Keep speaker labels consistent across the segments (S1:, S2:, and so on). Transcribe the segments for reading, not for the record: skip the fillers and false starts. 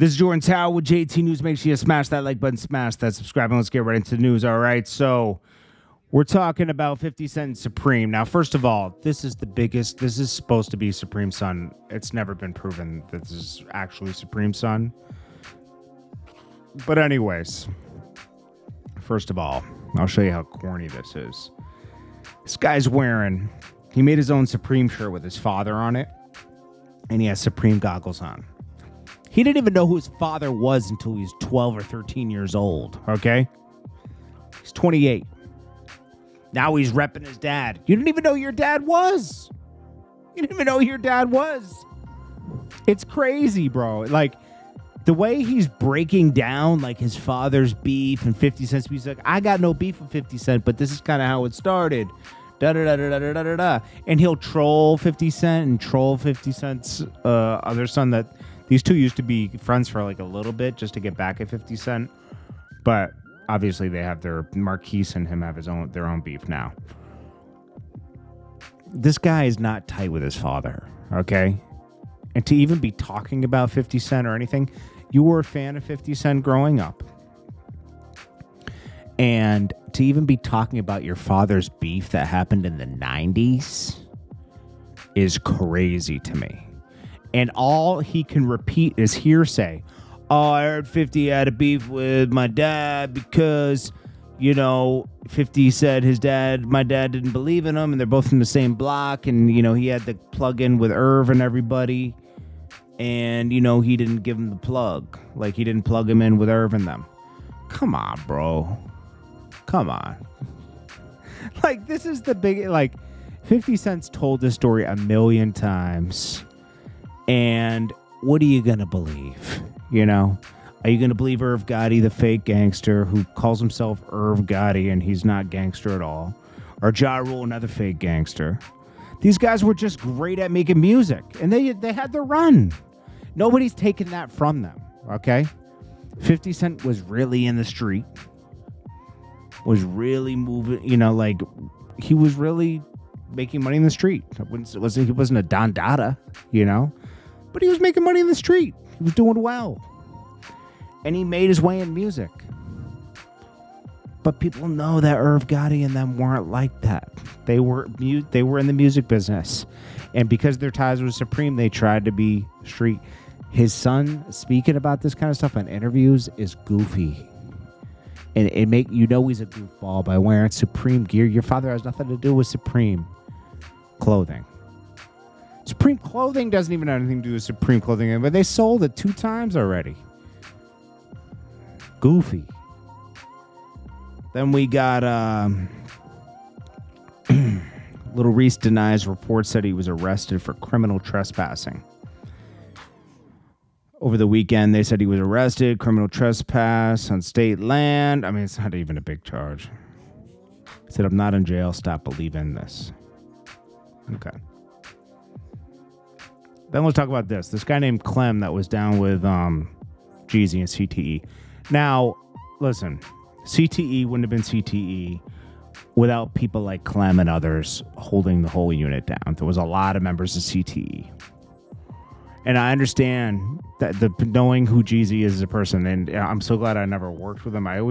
S1: This is Jordan Tower with JT News. Make sure you smash that like button, smash that subscribe, and let's get right into the news. All right, so we're talking about 50 Cent and Supreme. Now, first of all, this is the biggest. This is supposed to be Supreme's son. It's never been proven that this is actually Supreme's son. But anyways, first of all, I'll show you how corny this is. This guy's he made his own Supreme shirt with his father on it, and he has Supreme goggles on. He didn't even know who his father was until he was 12 or 13 years old, okay? He's 28. Now he's repping his dad. You didn't even know who your dad was. You didn't even know who your dad was. It's crazy, bro. Like, the way he's breaking down, like, his father's beef and 50 Cent's beef, he's like, I got no beef with 50 Cent, but this is kind of how it started. Da-da-da-da-da-da-da-da. And he'll troll 50 Cent and troll 50 Cent's other son that... These two used to be friends for like a little bit just to get back at 50 Cent. But obviously they have Marquise and him have their own beef now. This guy is not tight with his father, okay? And to even be talking about 50 Cent or anything, you were a fan of 50 Cent growing up. And to even be talking about your father's beef that happened in the 90s is crazy to me. And all he can repeat is hearsay. Oh, I heard 50 had a beef with my dad because, 50 said my dad didn't believe in him, and they're both in the same block, and, he had to plug in with Irv and everybody, and, he didn't give him the plug. Like, he didn't plug him in with Irv and them. Come on, bro. Come on. Like, this is the big, 50 Cent's told this story a million times. And what are you going to believe? Are you going to believe Irv Gotti, the fake gangster who calls himself Irv Gotti and he's not gangster at all? Or Ja Rule, another fake gangster? These guys were just great at making music, and they had their run. Nobody's taken that from them, okay? 50 Cent was really in the street, was really moving, he was really making money in the street. He wasn't a Don Dada, but he was making money in the street. He was doing well. And he made his way in music. But people know that Irv Gotti and them weren't like that. They were in the music business. And because their ties with Supreme, they tried to be street. His son speaking about this kind of stuff on interviews is goofy. And he's a goofball by wearing Supreme gear. Your father has nothing to do with Supreme clothing. Supreme clothing doesn't even have anything to do with Supreme clothing, but they sold it 2 times already. Goofy. Then we got Lil Reese denies reports that he was arrested for criminal trespassing. Over the weekend, they said he was arrested, criminal trespass on state land. I mean, it's not even a big charge. He said, I'm not in jail. Stop believing this. Okay. Then let's talk about this. This guy named Clem that was down with Jeezy and CTE. Now, listen, CTE wouldn't have been CTE without people like Clem and others holding the whole unit down. There was a lot of members of CTE. And I understand that knowing who Jeezy is as a person, and I'm so glad I never worked with him. I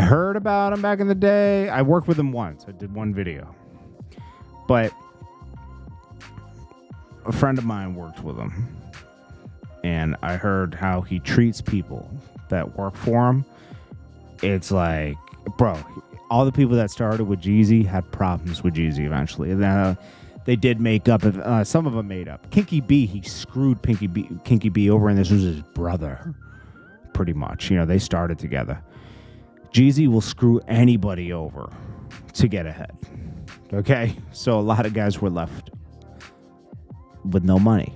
S1: heard about him back in the day. I worked with him once. I did one video. But a friend of mine worked with him, and I heard how he treats people that work for him. It's like, bro, all the people that started with Jeezy had problems with Jeezy eventually. And they did make up. Some of them made up. Kinky B, he screwed Kinky B over, and this was his brother, pretty much. They started together. Jeezy will screw anybody over to get ahead. Okay? So a lot of guys were left with no money.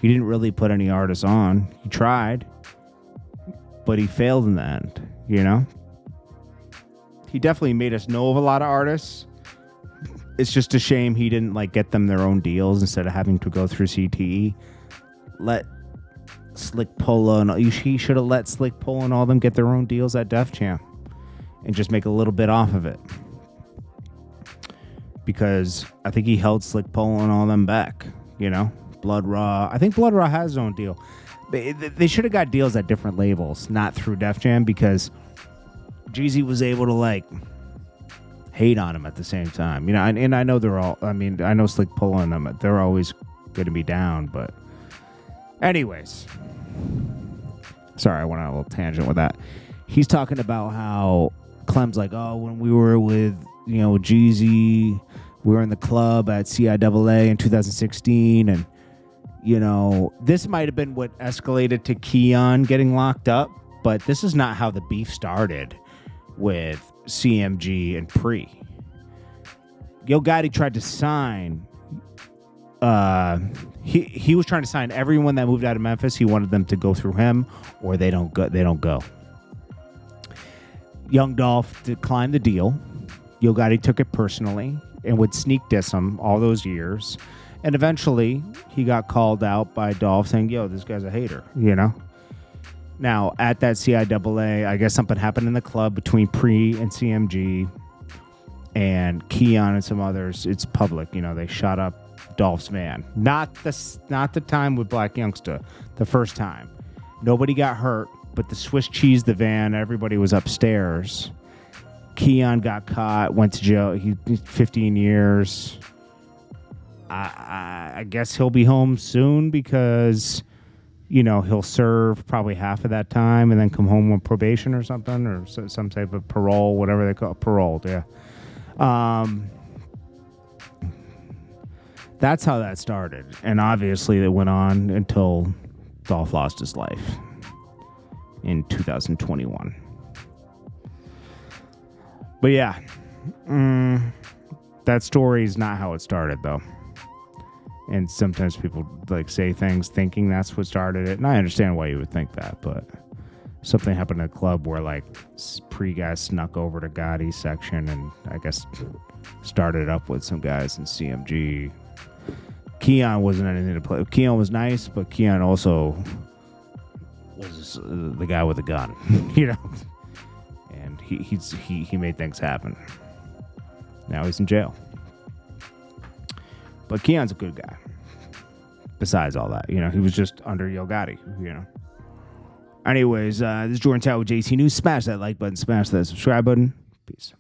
S1: He didn't really put any artists on. He tried, but he failed in the end, He definitely made us know of a lot of artists. It's just a shame he didn't get them their own deals instead of having to go through CTE. Let Slick Polo and he should have let Slick Polo and all them get their own deals at Def Jam and just make a little bit off of it. Because I think he held Slick Polo and all them back, Blood Raw. I think Blood Raw has his own deal. They should have got deals at different labels, not through Def Jam, because Jeezy was able to like hate on him at the same time, you know. And I know they're all. I mean, I know Slick pulling them. They're always going to be down, but anyways, sorry, I went on a little tangent with that. He's talking about how Clem's like, oh, when we were with Jeezy, we were in the club at CIAA in 2016, and this might have been what escalated to Keon getting locked up, but this is not how the beef started with CMG and Pre. Yo Gotti tried to sign. He was trying to sign everyone that moved out of Memphis. He wanted them to go through him, or they don't go. They don't go. Young Dolph declined the deal. Yo Gotti took it personally and would sneak diss him all those years. And eventually, he got called out by Dolph saying, yo, this guy's a hater, Now, at that CIAA, I guess something happened in the club between Pre and CMG and Keon and some others. It's public, they shot up Dolph's van. Not the time with Black Youngsta, the first time. Nobody got hurt, but the Swiss cheese, the van, everybody was upstairs. Keon got caught, went to jail. He 15 years. I guess he'll be home soon because, he'll serve probably half of that time and then come home on probation or something, or some type of parole, whatever they call it. Paroled, yeah. That's how that started. And obviously it went on until Dolph lost his life in 2021. But yeah, that story is not how it started, though. And sometimes people say things thinking that's what started it. And I understand why you would think that, but something happened at a club where Pre guys snuck over to Gotti's section and I guess started up with some guys in CMG. Keon wasn't anything to play. Keon was nice, but Keon also was the guy with the gun, And he made things happen. Now he's in jail. But Keon's a good guy. Besides all that, he was just under Yo Gotti, Anyways, this is Jordan Tower with JT News. Smash that like button, smash that subscribe button. Peace.